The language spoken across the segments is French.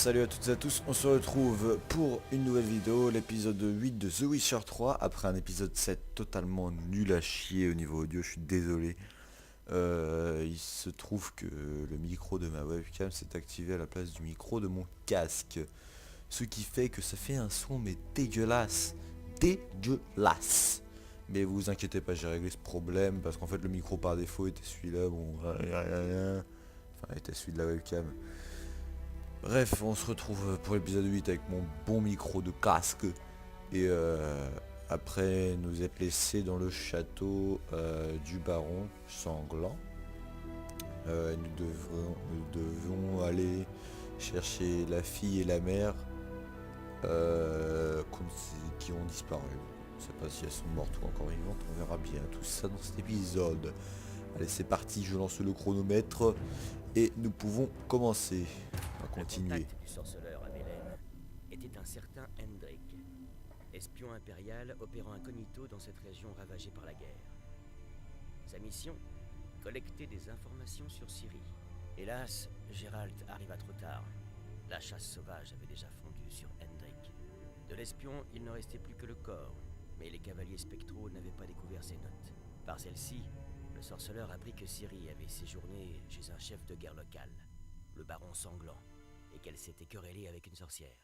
Salut à toutes et à tous, on se retrouve pour une nouvelle vidéo, l'épisode 8 de The Witcher 3, après un épisode 7 totalement nul à chier au niveau audio, je suis désolé. Il se trouve que le micro de ma webcam s'est activé à la place du micro de mon casque. Ce qui fait que ça fait un son mais dégueulasse. Dégueulasse. Mais vous inquiétez pas, j'ai réglé ce problème parce qu'en fait le micro par défaut était celui-là, bon, enfin était celui de la webcam. Bref, on se retrouve pour l'épisode 8 avec mon bon micro de casque. Et après nous être laissés dans le château du baron sanglant. Nous devons aller chercher la fille et la mère qui ont disparu. Je ne sais pas si elles sont mortes ou encore vivantes, on verra bien tout ça dans cet épisode. Allez, c'est parti, je lance le chronomètre et nous pouvons commencer. On va continuer. Le contact du sorceleur à Vélène était un certain Hendrik, espion impérial opérant incognito dans cette région ravagée par la guerre. Sa mission, collecter des informations sur Ciri. Hélas, Gérald arriva trop tard. La chasse sauvage avait déjà fondu sur Hendrik. De l'espion, il ne restait plus que le corps, mais les cavaliers spectraux n'avaient pas découvert ses notes. Par celle-ci, le sorceleur apprit que Ciri avait séjourné chez un chef de guerre local, le baron sanglant, et qu'elle s'était querellée avec une sorcière.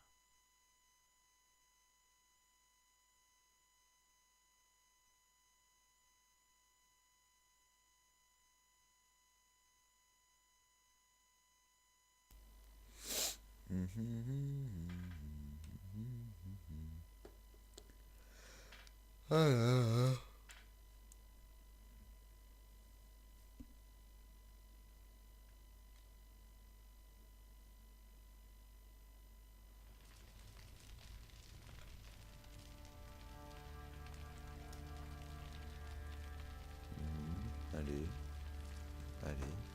Allez,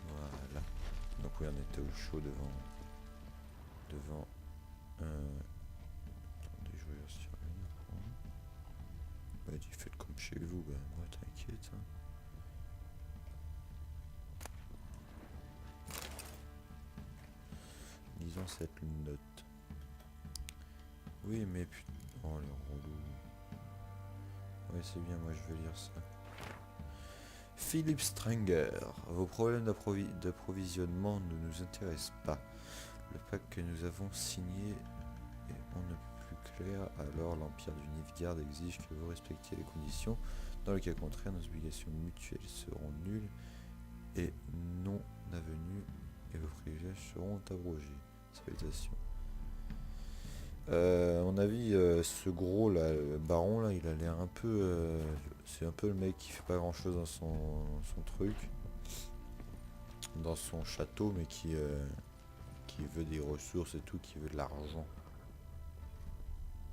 voilà. Donc oui, on était au chaud devant. Attendez, je regarde sur l'écran. Bah, tu faites comme chez vous, bah, moi t'inquiète. Hein. Lisons cette note. Oui, mais putain. Oh, le relou. Ouais, c'est bien, moi je veux lire ça. Philip Stranger, vos problèmes d'approvisionnement ne nous intéressent pas. Le pacte que nous avons signé est on ne peut plus clair, alors l'Empire du Nilfgaard exige que vous respectiez les conditions. Dans le cas contraire, nos obligations mutuelles seront nulles et non avenues et vos privilèges seront abrogés. Salutations. À mon avis, ce gros là, le baron là, il a l'air un peu... c'est un peu le mec qui fait pas grand chose dans son truc. Dans son château, mais qui veut des ressources et tout, qui veut de l'argent.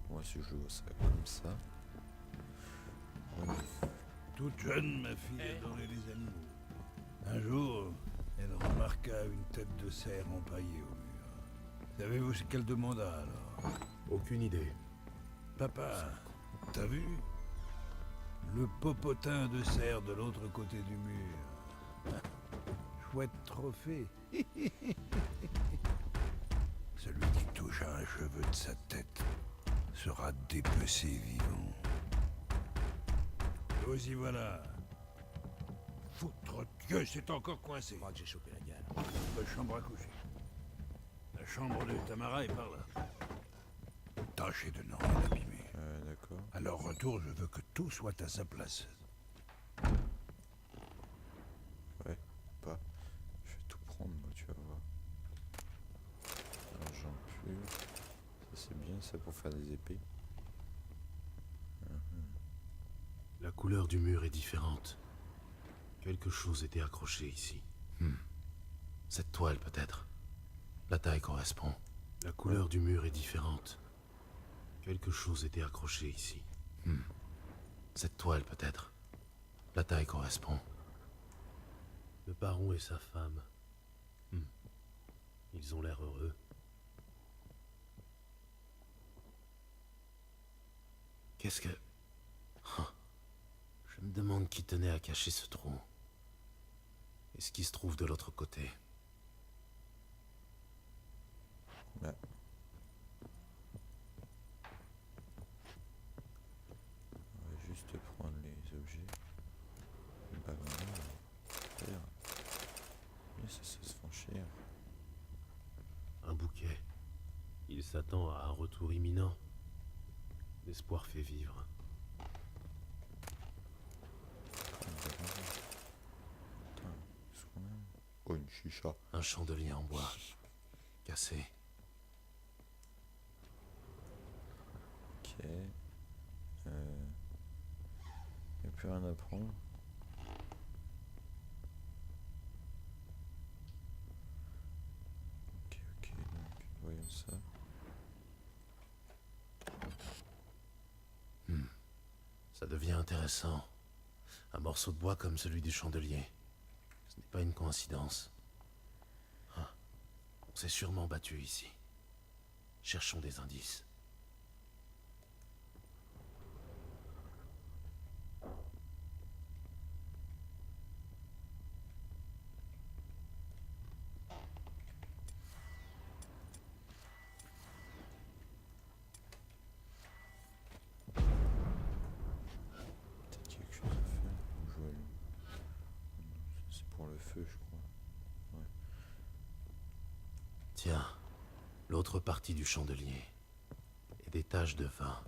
Moi, si je vois ça comme ça. Toute jeune, ma fille adorait les animaux. Un jour, elle remarqua une tête de cerf empaillée au mur. Savez-vous ce qu'elle demanda alors? Aucune idée. Papa, t'as vu? Le popotin de cerf de l'autre côté du mur. Chouette trophée. Celui qui touche à un cheveu de sa tête sera dépecé vivant. Aussi voilà. Foutre Dieu, c'est encore coincé. Je crois que j'ai chopé la gale. La chambre à coucher. La chambre de Tamara est par là. Tâchez de ne rien abîmer. D'accord. À leur retour, je veux que tout soit à sa place. Ouais, pas. Je vais tout prendre, moi, tu vas voir. Argent pur. Ça, c'est bien, ça, pour faire des épées. La couleur du mur est différente. Quelque chose était accroché ici. Cette toile, peut-être. La taille correspond. La couleur du mur est différente. Quelque chose était accroché ici. Cette toile, peut-être. La taille correspond. Le baron et sa femme. Ils ont l'air heureux. Qu'est-ce que... Je me demande qui tenait à cacher ce trou. Et ce qui se trouve de l'autre côté. Bah, s'attend à un retour imminent. L'espoir fait vivre. Qu'est-ce qu'on a? Oh, une chicha. Un chandelier en bois. Cassé. Ok. Y'a plus rien à prendre. Ok, donc voyons ça. Ça devient intéressant. Un morceau de bois comme celui du chandelier. Ce n'est pas une coïncidence. Ah, on s'est sûrement battu ici. Cherchons des indices. Peut-être qu'il y a quelque chose à faire. Je vois c'est pour le feu, je crois. Ouais. Tiens, l'autre partie du chandelier. Et des taches de vin.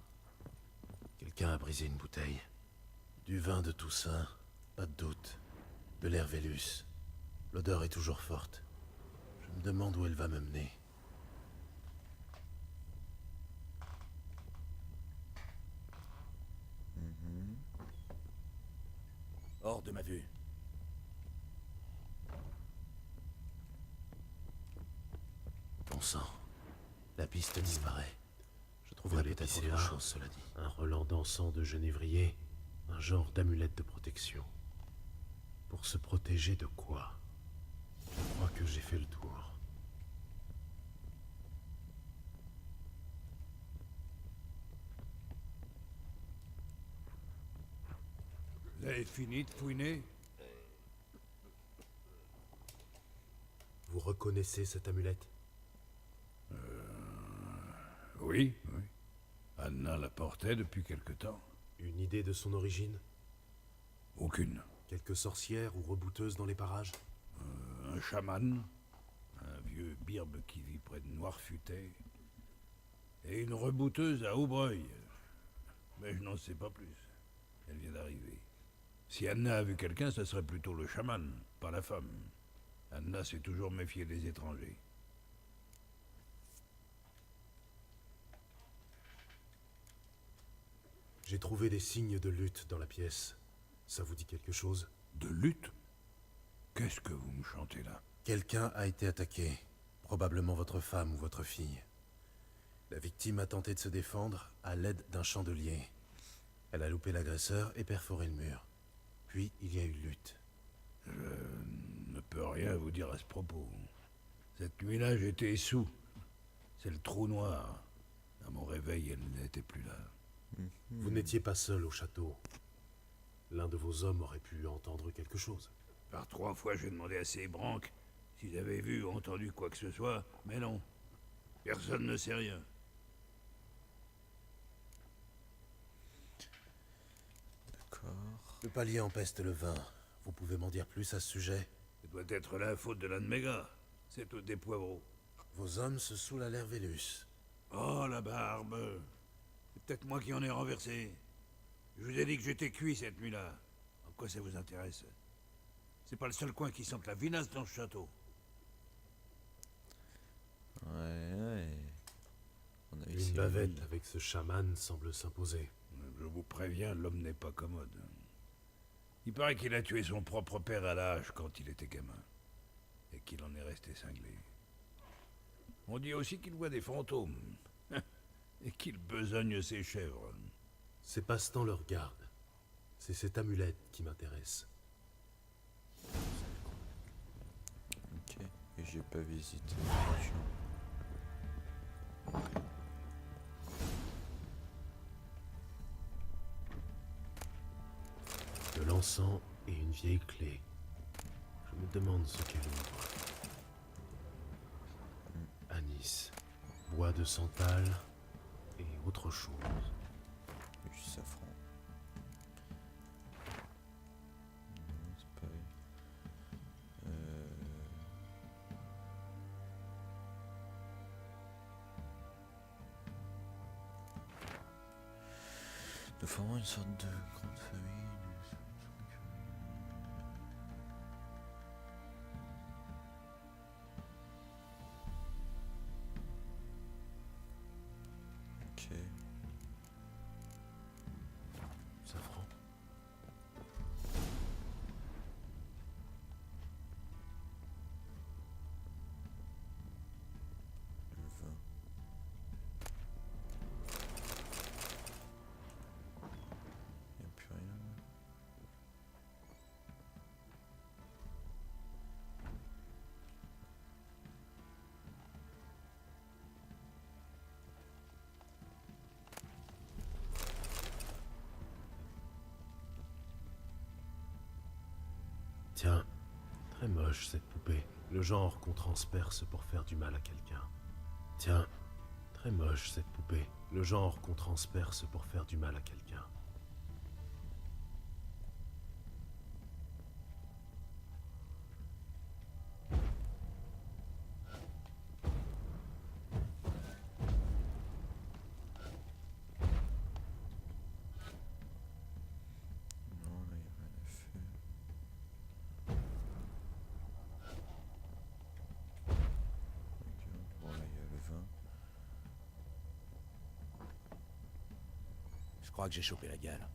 Quelqu'un a brisé une bouteille. Du vin de Toussaint, pas de doute. De l'Hervélus. L'odeur est toujours forte. Je me demande où elle va me mener. Hors de ma vue. Bon sang. La piste disparaît. Je trouverai peut-être autre chose, cela dit. Un relent d'encens de genévrier. Un genre d'amulette de protection. Pour se protéger de quoi? Je crois que j'ai fait le tour. Vous avez fini de fouiner? Vous reconnaissez cette amulette? Oui, oui. Anna la portait depuis quelque temps. Une idée de son origine? Aucune. Quelques sorcières ou rebouteuses dans les parages? Un chaman, un vieux birbe qui vit près de Noirfutet, et une rebouteuse à Aubreuil. Mais je n'en sais pas plus. Elle vient d'arriver. Si Anna a vu quelqu'un, ce serait plutôt le chaman, pas la femme. Anna s'est toujours méfiée des étrangers. J'ai trouvé des signes de lutte dans la pièce. Ça vous dit quelque chose? De lutte? Qu'est-ce que vous me chantez là? Quelqu'un a été attaqué. Probablement votre femme ou votre fille. La victime a tenté de se défendre à l'aide d'un chandelier. Elle a loupé l'agresseur et perforé le mur. Puis il y a eu lutte. Je ne peux rien vous dire à ce propos. Cette nuit-là, j'étais sous. C'est le trou noir. À mon réveil, elle n'était plus là. Vous n'étiez pas seul au château. L'un de vos hommes aurait pu entendre quelque chose. Par 3 fois, j'ai demandé à ces branques s'ils avaient vu ou entendu quoi que ce soit, mais non. Personne ne sait rien. D'accord. Le palier empeste le vin. Vous pouvez m'en dire plus à ce sujet? Ce doit être la faute de l'un de mes gars. C'est au des poivreaux. Vos hommes se saoulent à l'Hervélus. Oh, la barbe. C'est peut-être moi qui en ai renversé. Je vous ai dit que j'étais cuit cette nuit-là. En quoi ça vous intéresse? C'est pas le seul coin qui sente la vinasse dans ce château. Ouais. On a Une essayé. bavette avec ce chaman semble s'imposer. Je vous préviens, l'homme n'est pas commode. Il paraît qu'il a tué son propre père à l'âge quand il était gamin. Et qu'il en est resté cinglé. On dit aussi qu'il voit des fantômes. Et qu'il besogne ses chèvres. Ces passe-temps leur gardent. C'est cette amulette qui m'intéresse. Ok. Et j'ai pas visité. De l'encens et une vieille clé. Je me demande ce qu'elle ouvre. Anis, bois de santal et autre chose. Et du safran. Non, c'est pareil. Formant une sorte de grande famille. Ok. Safran. Le vin. Il n'y a plus rien. Tiens, très moche cette poupée. Le genre qu'on transperce pour faire du mal à quelqu'un. Tiens, très moche cette poupée. Le genre qu'on transperce pour faire du mal à quelqu'un. Non, là, il n'y a rien à faire. Regarde, bon, là, il y a le vin. Je crois que j'ai chopé la gale.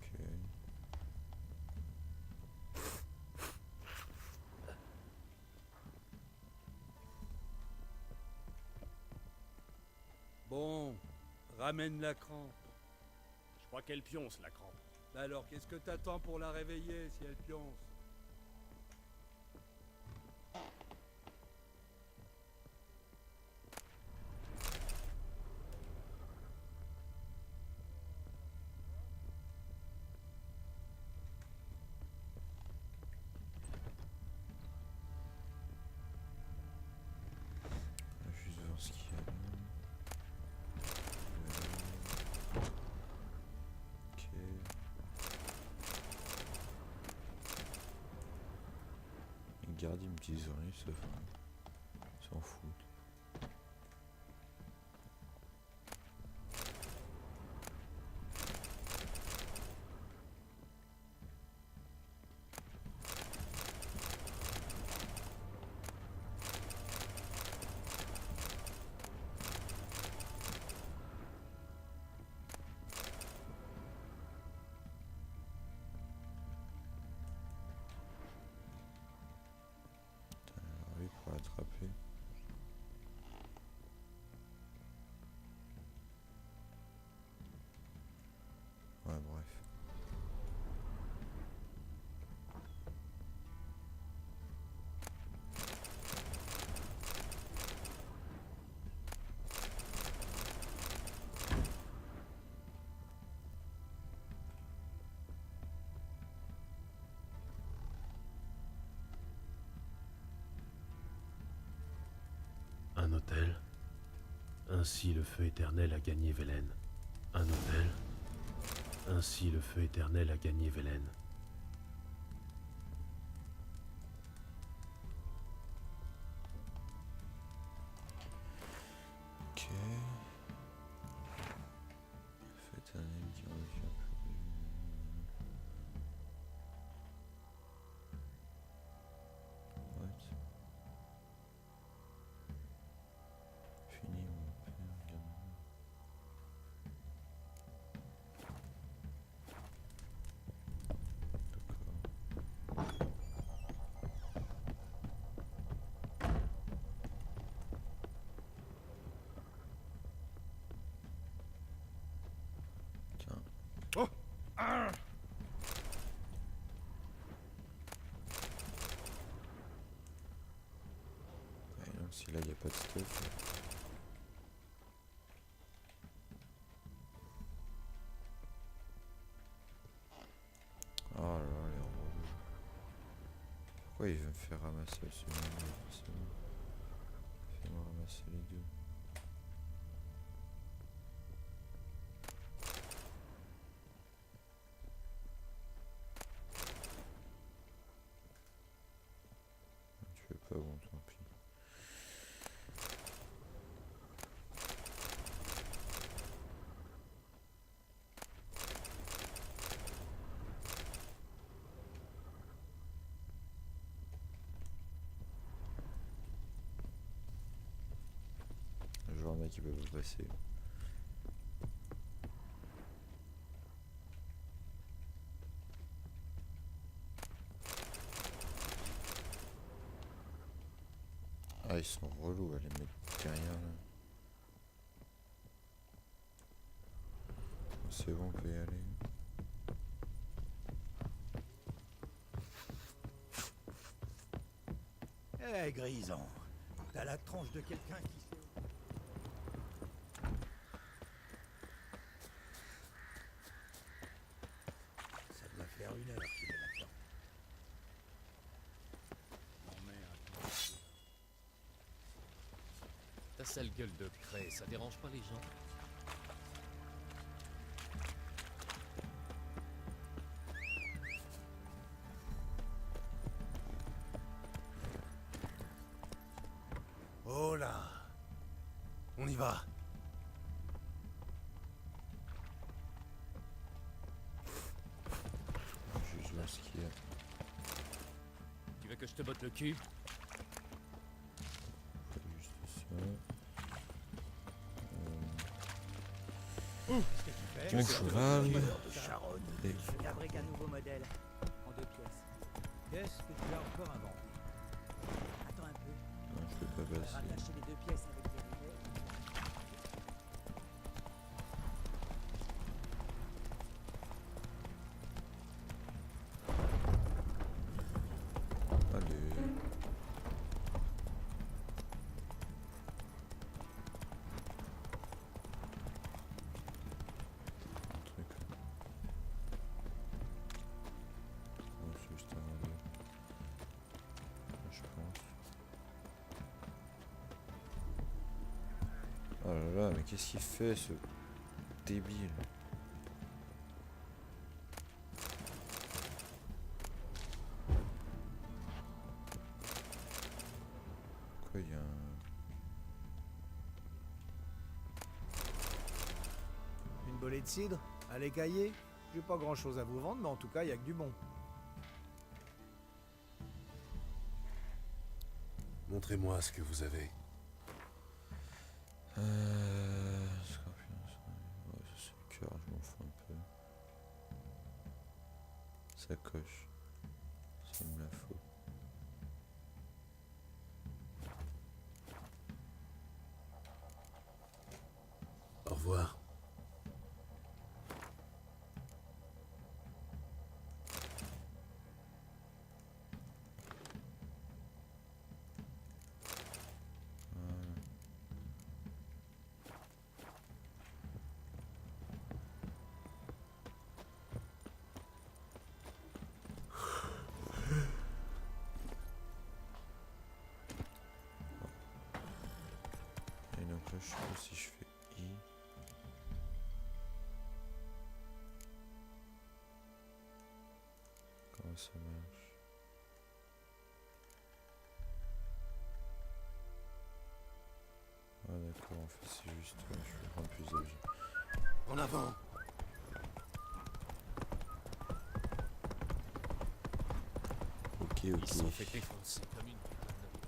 Ok. Bon, ramène la crampe. Je crois qu'elle pionce, la crampe. Alors, qu'est-ce que t'attends pour la réveiller si elle pionce? On va juste voir ce qu'il y a là. Ok. Les gardes, ils me disent rien, sauf ils s'en foutent. Oui, pour l'attraper. Ouais, bref. Un hôtel. Ainsi le feu éternel a gagné Velen. Un hôtel. Ainsi le feu éternel a gagné Velen. Ok. Faites un ami qui revient plus. What? Fini mon père, regarde. D'accord. Tiens. Oh ah Ouais, donc si là il n'y a pas de stuff. Oh là là, les relous. Pourquoi il veut me faire ramasser absolument? Fais-moi ramasser les deux. Tu veux pas, bon, tant pis. qui peut pas passer. Ah, ils sont relous, les mecs derrière là. C'est bon, on peut y aller. Eh, Grison, t'as la tronche de quelqu'un qui sait... Ça doit faire 1 heure qu'il est là-dedans. Non, merde. Ta sale gueule de craie, ça dérange pas les gens? Oh là! On y va! Juste voir ce qu'il y a. Tu veux que je te botte le cul? Juste ça. Qu'est-ce que tu fais? Mon cheval. De charogne. Et Fabrique un nouveau modèle, en 2 pièces. Qu'est-ce que tu as encore inventé? Attends un peu, non, je peux pas passer. rattacher les 2 pièces avec des rivets. Allez. Un truc. Non, c'est juste un relais. Je pense. Oh là là, mais qu'est-ce qu'il fait ce débile? Quoi, il y a un... Une bolée de cidre? Allez, cailler? J'ai pas grand chose à vous vendre, mais en tout cas, y a que du bon. Montrez-moi ce que vous avez. Scorpion, ouais, ça c'est le cœur, je m'en fous un peu. Sacoche. Ça me la faut. Au revoir. Et donc là, je sais pas si je fais I. Comment ça marche? Ah d'accord, en fait c'est juste, je vais prendre plus d'objets. En avant. Ok, Ils se sont ok. fait défoncer comme une putain de...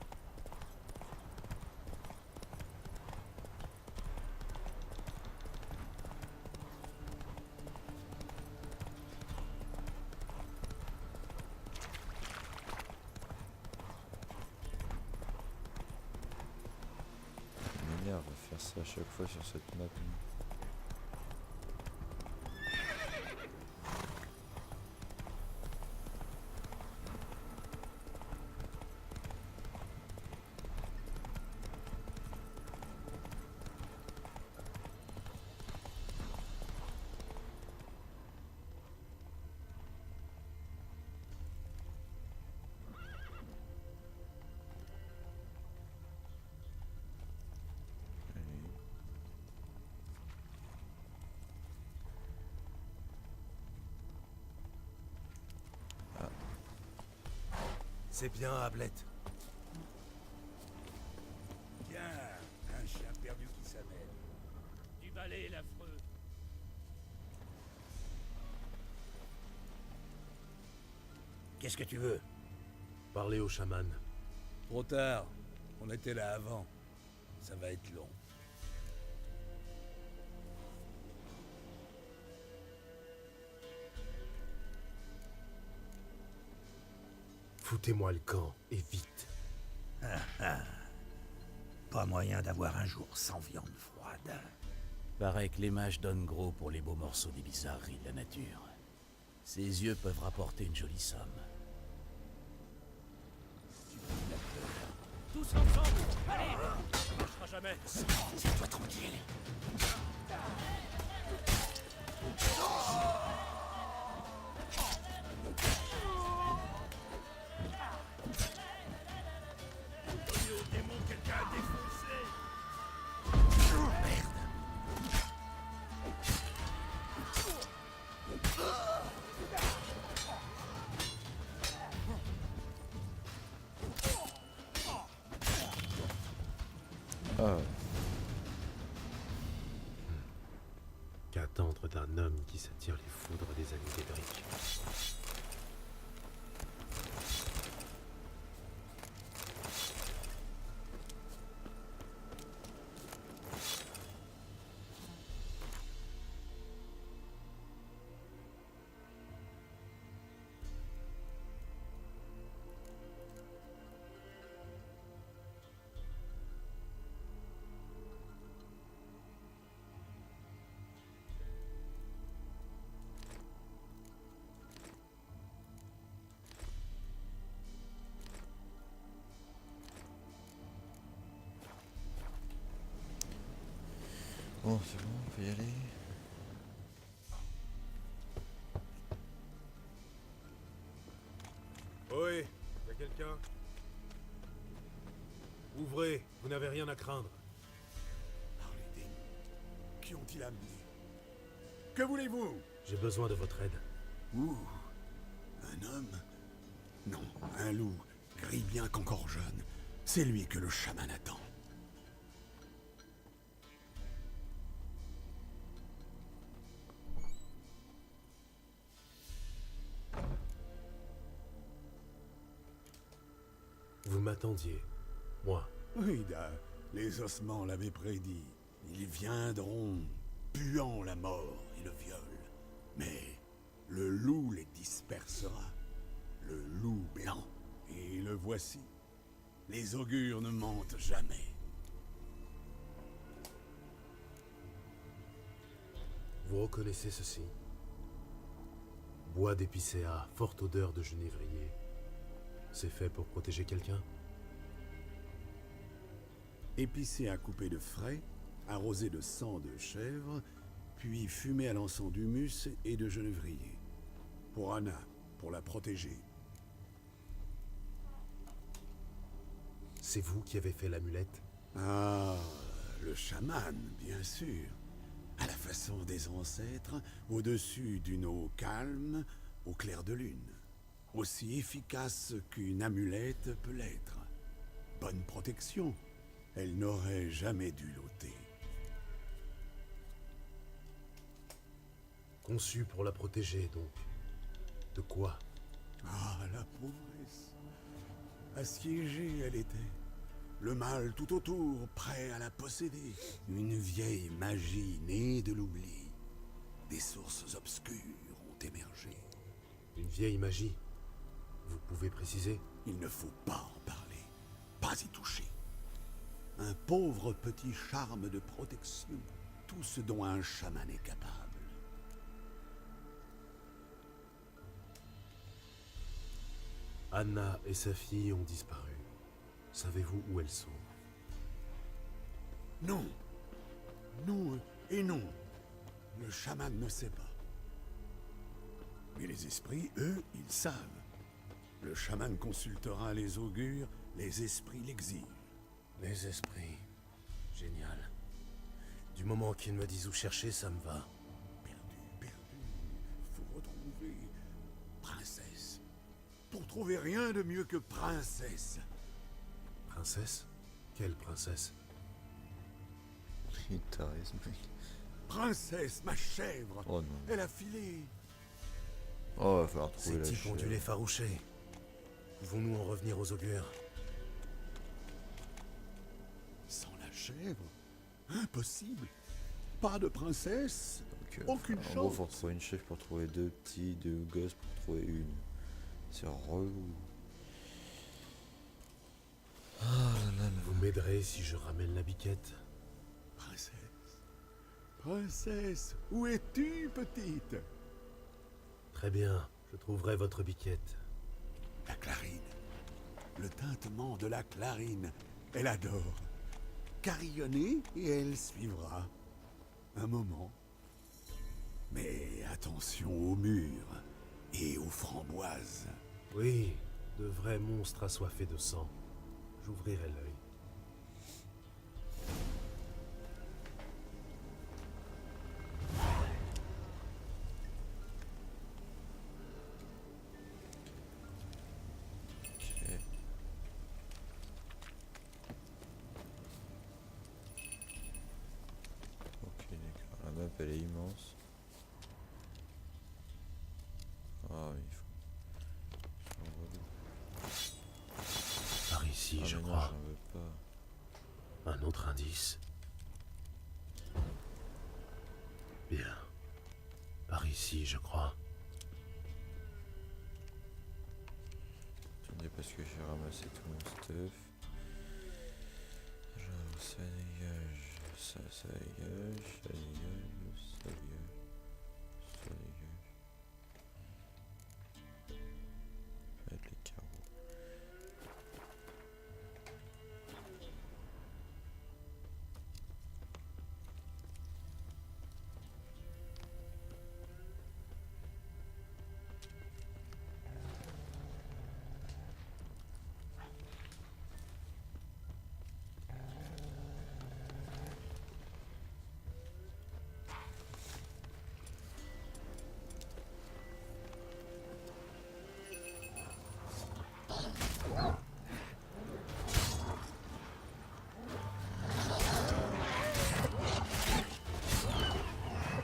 Ça m'énerve de faire ça à chaque fois sur cette map. Allez. C'est bien, Ablette. Tiens, un chien perdu qui s'amène. Du balai, l'affreux. Qu'est-ce que tu veux? Parlez au chaman. Trop tard. On était là avant. Ça va être long. Foutez-moi le camp, et vite. Pas moyen d'avoir un jour sans viande froide. Paraît que les mages donnent gros pour les beaux morceaux des bizarreries de la nature. Ses yeux peuvent rapporter une jolie somme. Tous ensemble. Allez, ça marchera jamais. Tiens-toi tranquille. Ah, Qu'attendre d'un homme qui s'attire les foudres des amis d'Edric? bon, c'est bon, on peut y aller. Oui, y a quelqu'un? Ouvrez, vous n'avez rien à craindre. Par les démons. Qui ont-ils amené? Que voulez-vous? J'ai besoin de votre aide. Ouh, un homme? Non, un loup, gris bien qu'encore jeune. C'est lui que le chaman attend. Vous m'attendiez, moi. Oui, les ossements l'avaient prédit. Ils viendront, puant la mort et le viol. Mais le loup les dispersera. Le loup blanc. Et le voici. Les augures ne mentent jamais. Vous reconnaissez ceci? Bois d'épicéa, forte odeur de genévrier. C'est fait pour protéger quelqu'un? Épicé à couper de frais, arrosé de sang de chèvre, puis fumé à l'encens d'humus et de genévrier. Pour Anna, pour la protéger. C'est vous qui avez fait l'amulette? Ah, le chaman, bien sûr. À la façon des ancêtres, au-dessus d'une eau calme, au clair de lune. Aussi efficace qu'une amulette peut l'être. Bonne protection. Elle n'aurait jamais dû l'ôter. Conçue pour la protéger, donc. De quoi? Ah, la pauvresse. Assiégée, elle était. Le mal tout autour, prêt à la posséder. Une vieille magie née de l'oubli. Des sources obscures ont émergé. Une vieille magie? Vous pouvez préciser? Il ne faut pas en parler. Pas y toucher. Un pauvre petit charme de protection. Tout ce dont un chaman est capable. Anna et sa fille ont disparu. Savez-vous où elles sont? Non. Non et non. Le chaman ne sait pas. Mais les esprits, eux, ils savent. Le chaman consultera les augures, les esprits l'exigent. Les esprits. Génial. Du moment qu'ils me disent où chercher, ça me va. Perdu. Faut retrouver... Princesse. Pour trouver rien de mieux que princesse. Princesse? Quelle princesse? Il t'a raison, mec. Princesse, ma chèvre. Oh non. Elle a filé. Oh, va falloir trouver Ces la types ont dû chèvre. les faroucher. Pouvons-nous en revenir aux augures? Sans la chèvre? Impossible. Pas de princesse. Donc, Aucune en gros, chance. faut retrouver une chèvre pour trouver deux petits, deux gosses pour trouver une. C'est relou. Vous m'aiderez si je ramène la biquette? Princesse. Princesse, où es-tu, petite? Très bien, je trouverai votre biquette. La clarine. Le tintement de la clarine. Elle adore. Carillonner et elle suivra. Un moment. Mais attention aux murs et aux framboises. Oui, de vrais monstres assoiffés de sang. J'ouvrirai l'œil. Ok. Ok, d'accord. La map elle est immense. Ah, il faut. Par ici, Ah, je mais non, crois. j'en veux pas. Un autre indice. Bien. Par ici, je crois. Attendez, parce que j'ai ramassé tout mon stuff. Genre, ça dégage, ça dégage, ça dégage.